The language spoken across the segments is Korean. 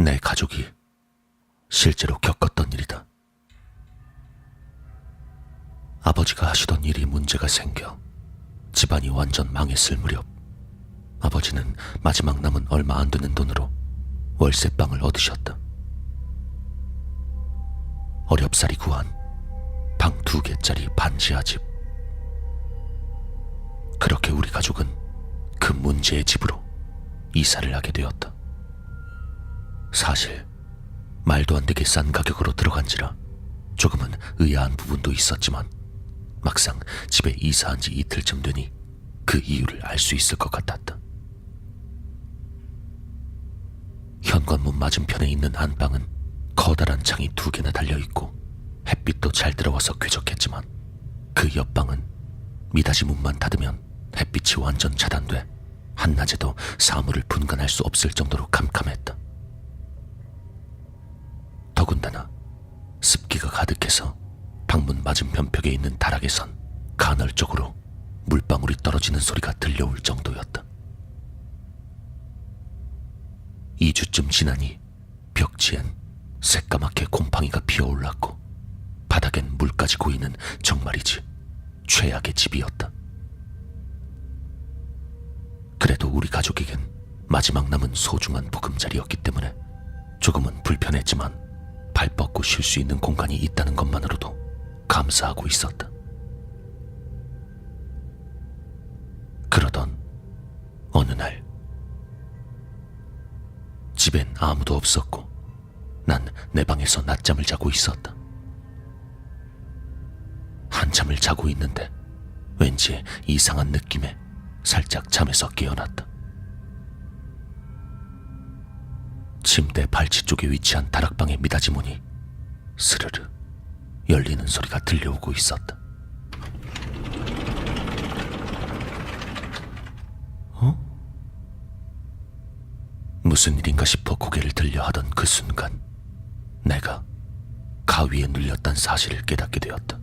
내 가족이 실제로 겪었던 일이다. 아버지가 하시던 일이 문제가 생겨 집안이 완전 망했을 무렵, 아버지는 마지막 남은 얼마 안 되는 돈으로 월세방을 얻으셨다. 어렵사리 구한 방 2개짜리 반지하 집. 그렇게 우리 가족은 그 문제의 집으로 이사를 하게 되었다. 사실 말도 안 되게 싼 가격으로 들어간지라 조금은 의아한 부분도 있었지만, 막상 집에 이사한 지 이틀쯤 되니 그 이유를 알 수 있을 것 같았다. 현관문 맞은편에 있는 안방은 커다란 창이 2개나 달려있고 햇빛도 잘 들어와서 쾌적했지만, 그 옆방은 미닫이 문만 닫으면 햇빛이 완전 차단돼 한낮에도 사물을 분간할 수 없을 정도로 캄캄했다. 더군다나 습기가 가득해서 방문 맞은편 벽에 있는 다락에선 간헐적으로 물방울이 떨어지는 소리가 들려올 정도였다. 2주쯤 지나니 벽지엔 새까맣게 곰팡이가 피어올랐고 바닥엔 물까지 고이는 정말이지 최악의 집이었다. 그래도 우리 가족에겐 마지막 남은 소중한 보금자리였기 때문에 조금은 불편했지만 발 뻗고 쉴 수 있는 공간이 있다는 것만으로도 감사하고 있었다. 그러던 어느 날, 집엔 아무도 없었고 난 내 방에서 낮잠을 자고 있었다. 한참을 자고 있는데 왠지 이상한 느낌에 살짝 잠에서 깨어났다. 침대 발치 쪽에 위치한 다락방의 미닫이 문이 스르르 열리는 소리가 들려오고 있었다. 무슨 일인가 싶어 고개를 들려 하던 그 순간, 내가 가위에 눌렸단 사실을 깨닫게 되었다.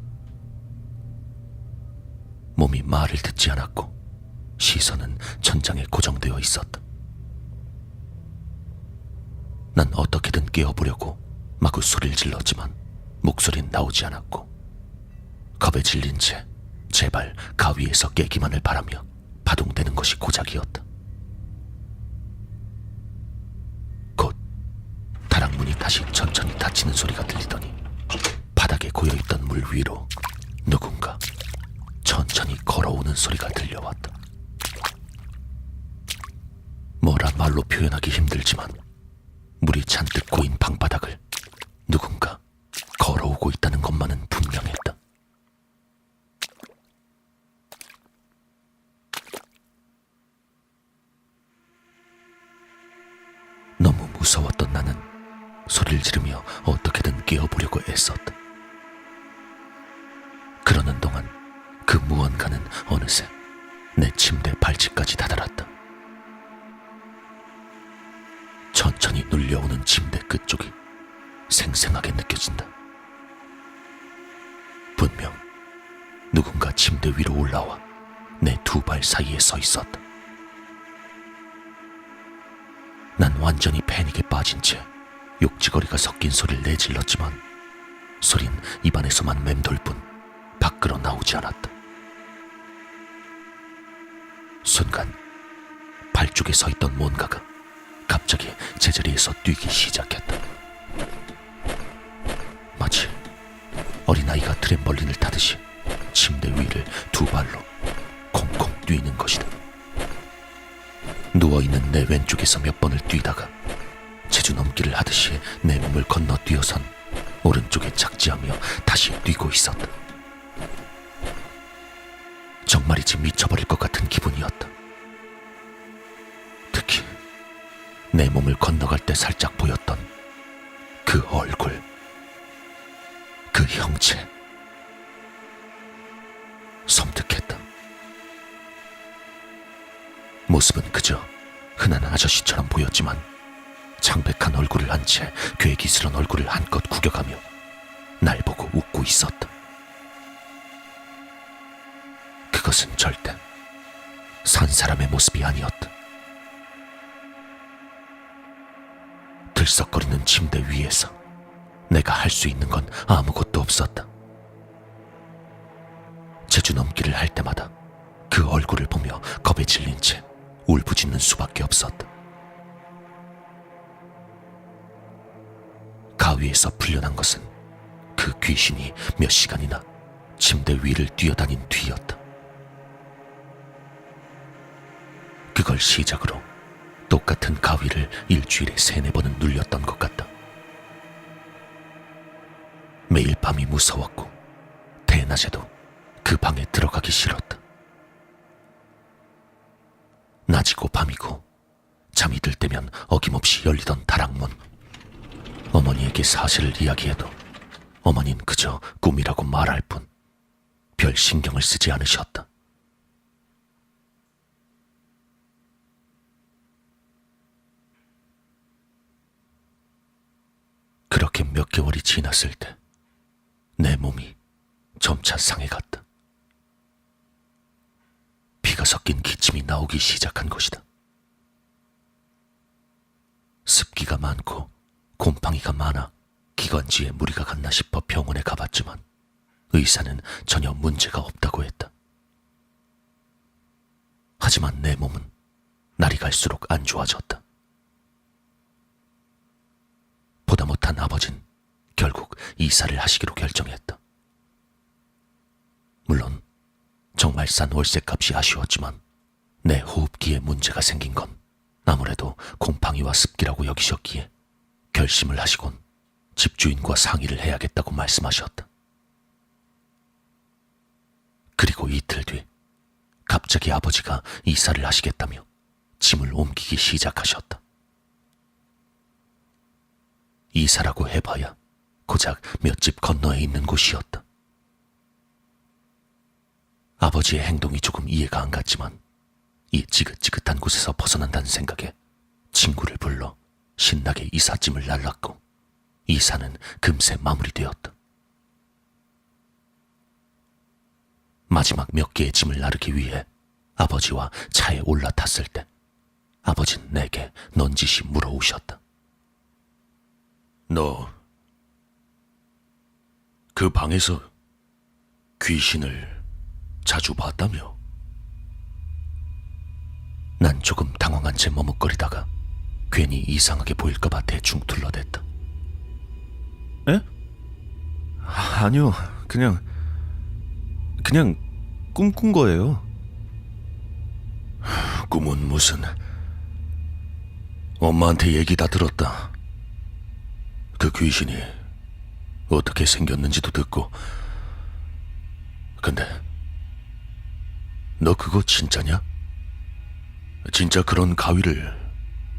몸이 말을 듣지 않았고 시선은 천장에 고정되어 있었다. 난 어떻게든 깨어보려고 마구 소리를 질렀지만 목소리는 나오지 않았고, 겁에 질린 채 제발 가위에서 깨기만을 바라며 파동되는 것이 고작이었다. 곧 다락문이 다시 천천히 닫히는 소리가 들리더니 바닥에 고여있던 물 위로 누군가 천천히 걸어오는 소리가 들려왔다. 뭐라 말로 표현하기 힘들지만 물이 잔뜩 고인 방바닥을 누군가 걸어오고 있다는 것만은 분명했다. 너무 무서웠던 나는 소리를 지르며 어떻게든 깨어보려고 애썼다. 그러는 동안 그 무언가는 어느새 내 침대 발치까지 다다랐다. 천천히 눌려오는 침대 끝쪽이 생생하게 느껴진다. 분명 누군가 침대 위로 올라와 내 2발 사이에 서 있었다. 난 완전히 패닉에 빠진 채 욕지거리가 섞인 소리를 내질렀지만 소린 입안에서만 맴돌 뿐 밖으로 나오지 않았다. 순간 발 쪽에 서 있던 뭔가가 갑자기 제자리에서 뛰기 시작했다. 마치 어린아이가 트램벌린을 타듯이 침대 위를 2발로 콩콩 뛰는 것이다. 누워있는 내 왼쪽에서 몇 번을 뛰다가 제주 넘기를 하듯이 내 몸을 건너뛰어선 오른쪽에 착지하며 다시 뛰고 있었다. 정말이지 미쳐버릴 것 같은 기분이었다. 특히 내 몸을 건너갈 때 살짝 보였던 그 얼굴, 그 형체, 섬뜩했다. 모습은 그저 흔한 아저씨처럼 보였지만 창백한 얼굴을 한 채 괴기스런 얼굴을 한껏 구겨가며 날 보고 웃고 있었다. 그것은 절대 산 사람의 모습이 아니었다. 들썩거리는 침대 위에서 내가 할 수 있는 건 아무것도 없었다. 제주 넘기를 할 때마다 그 얼굴을 보며 겁에 질린 채 울부짖는 수밖에 없었다. 가위에서 풀려난 것은 그 귀신이 몇 시간이나 침대 위를 뛰어다닌 뒤였다. 그걸 시작으로 똑같은 가위를 일주일에 3-4번은 눌렸던 것 같다. 매일 밤이 무서웠고 대낮에도 그 방에 들어가기 싫었다. 낮이고 밤이고 잠이 들 때면 어김없이 열리던 다락문. 어머니에게 사실을 이야기해도 어머니는 그저 꿈이라고 말할 뿐 별 신경을 쓰지 않으셨다. 그렇게 몇 개월이 지났을 때 내 몸이 점차 상해갔다. 피가 섞인 기침이 나오기 시작한 것이다. 습기가 많고 곰팡이가 많아 기관지에 무리가 갔나 싶어 병원에 가봤지만 의사는 전혀 문제가 없다고 했다. 하지만 내 몸은 날이 갈수록 안 좋아졌다. 보다 못한 아버진 결국 이사를 하시기로 결정했다. 물론 정말 싼 월세값이 아쉬웠지만 내 호흡기에 문제가 생긴 건 아무래도 곰팡이와 습기라고 여기셨기에 결심을 하시곤 집주인과 상의를 해야겠다고 말씀하셨다. 그리고 이틀 뒤 갑자기 아버지가 이사를 하시겠다며 짐을 옮기기 시작하셨다. 이사라고 해봐야 고작 몇 집 건너에 있는 곳이었다. 아버지의 행동이 조금 이해가 안 갔지만 이 지긋지긋한 곳에서 벗어난다는 생각에 친구를 불러 신나게 이삿짐을 날랐고 이사는 금세 마무리되었다. 마지막 몇 개의 짐을 나르기 위해 아버지와 차에 올라탔을 때 아버지는 내게 넌지시 물어오셨다. 너 그 방에서 귀신을 자주 봤다며? 난 조금 당황한 채 머뭇거리다가 괜히 이상하게 보일까봐 대충 둘러댔다. 에? 아니요, 그냥 꿈꾼 거예요. 꿈은 무슨? 엄마한테 얘기 다 들었다. 그 귀신이 어떻게 생겼는지도 듣고. 근데 너 그거 진짜냐? 진짜 그런 가위를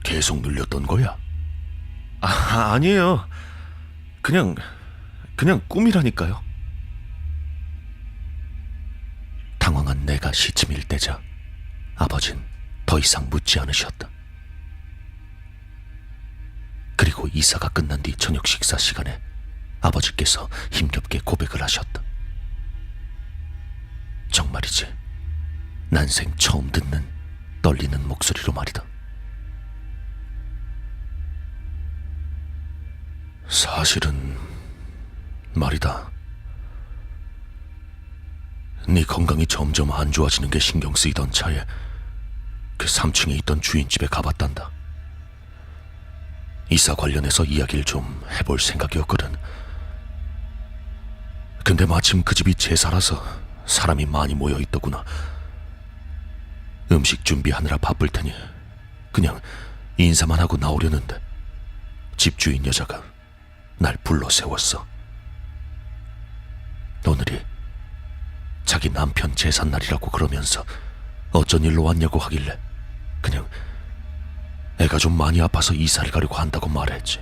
계속 눌렸던 거야? 아니에요. 그냥 꿈이라니까요. 당황한 내가 시침일 때자 아버진 더 이상 묻지 않으셨다. 그리고 이사가 끝난 뒤 저녁 식사 시간에 아버지께서 힘겹게 고백을 하셨다. 정말이지, 난생 처음 듣는 떨리는 목소리로 말이다. 사실은 말이다. 네 건강이 점점 안 좋아지는 게 신경 쓰이던 차에 그 3층에 있던 주인집에 가봤단다. 이사 관련해서 이야기를 좀 해볼 생각이었거든. 근데 마침 그 집이 제사라서 사람이 많이 모여 있더구나. 음식 준비하느라 바쁠 테니 그냥 인사만 하고 나오려는데 집주인 여자가 날 불러 세웠어. 오늘이 자기 남편 제삿날이라고 그러면서 어쩐 일로 왔냐고 하길래 그냥 애가 좀 많이 아파서 이사를 가려고 한다고 말했지.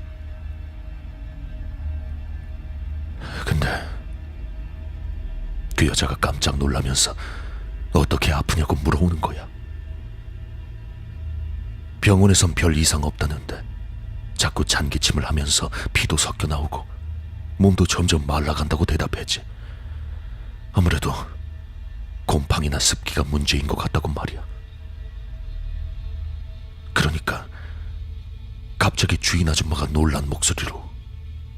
근데 그 여자가 깜짝 놀라면서 어떻게 아프냐고 물어오는 거야. 병원에선 별 이상 없다는데 자꾸 잔기침을 하면서 피도 섞여 나오고 몸도 점점 말라간다고 대답했지. 아무래도 곰팡이나 습기가 문제인 것 같다고 말이야. 그러니까 갑자기 주인 아줌마가 놀란 목소리로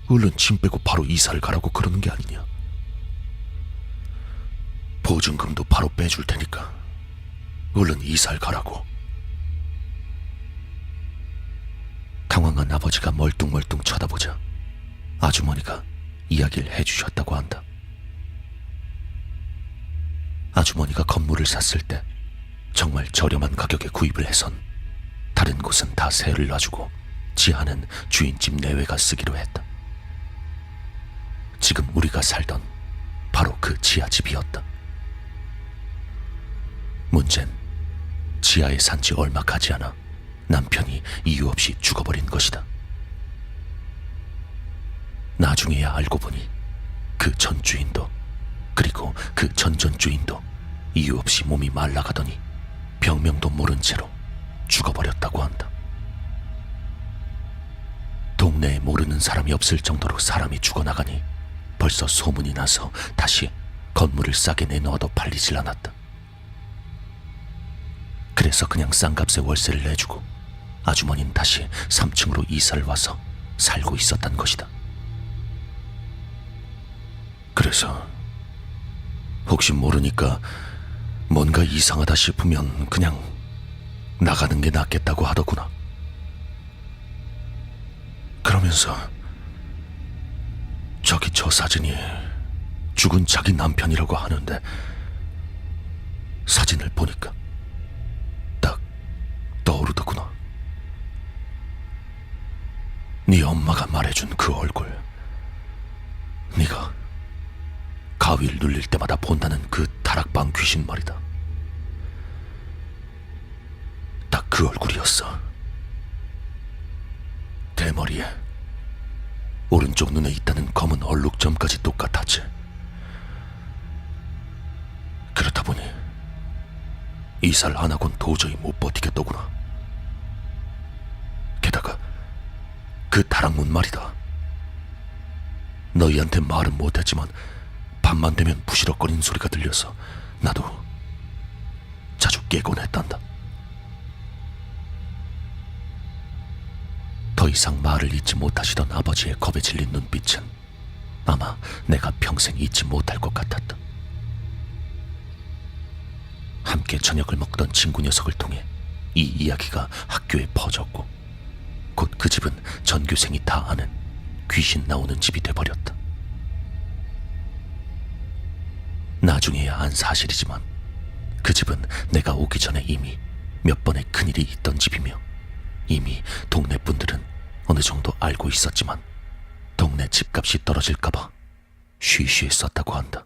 얼른 짐 빼고 바로 이사를 가라고 그러는 게 아니냐. 보증금도 바로 빼줄 테니까 얼른 이사를 가라고. 당황한 아버지가 멀뚱멀뚱 쳐다보자 아주머니가 이야기를 해주셨다고 한다. 아주머니가 건물을 샀을 때 정말 저렴한 가격에 구입을 해선 다른 곳은 다 세를 놔주고 지하는 주인집 내외가 쓰기로 했다. 지금 우리가 살던 바로 그 지하집이었다. 문제는 지하에 산 지 얼마 가지 않아 남편이 이유 없이 죽어버린 것이다. 나중에야 알고 보니 그 전 주인도 그리고 그 전전 주인도 이유 없이 몸이 말라가더니 병명도 모른 채로 죽어버렸다고 한다. 동네에 모르는 사람이 없을 정도로 사람이 죽어나가니 벌써 소문이 나서 다시 건물을 싸게 내놓아도 팔리질 않았다. 그래서 그냥 싼 값에 월세를 내주고 아주머니는 다시 3층으로 이사를 와서 살고 있었단 것이다. 그래서 혹시 모르니까 뭔가 이상하다 싶으면 그냥 나가는 게 낫겠다고 하더구나. 그러면서 저기 저 사진이 죽은 자기 남편이라고 하는데 사진을 보니까 딱 떠오르더구나. 네 엄마가 말해준 그 얼굴, 네가 가위를 눌릴 때마다 본다는 그 다락방 귀신 말이다. 딱 그 얼굴이었어. 대머리에 오른쪽 눈에 있다는 검은 얼룩점까지 똑같았지. 그렇다 보니 이사를 안 하곤 도저히 못 버티겠더구나. 게다가 그 다락문 말이다. 너희한테 말은 못했지만 밤만 되면 부시럭거리는 소리가 들려서 나도 자주 깨곤 했단다. 더 이상 말을 잇지 못하시던 아버지의 겁에 질린 눈빛은 아마 내가 평생 잊지 못할 것 같았다. 함께 저녁을 먹던 친구 녀석을 통해 이 이야기가 학교에 퍼졌고 곧 그 집은 전교생이 다 아는 귀신 나오는 집이 돼버렸다. 나중에야 안 사실이지만 그 집은 내가 오기 전에 이미 몇 번의 큰일이 있던 집이며 이미 동네 분들은 어느 정도 알고 있었지만 동네 집값이 떨어질까봐 쉬쉬했었다고 한다.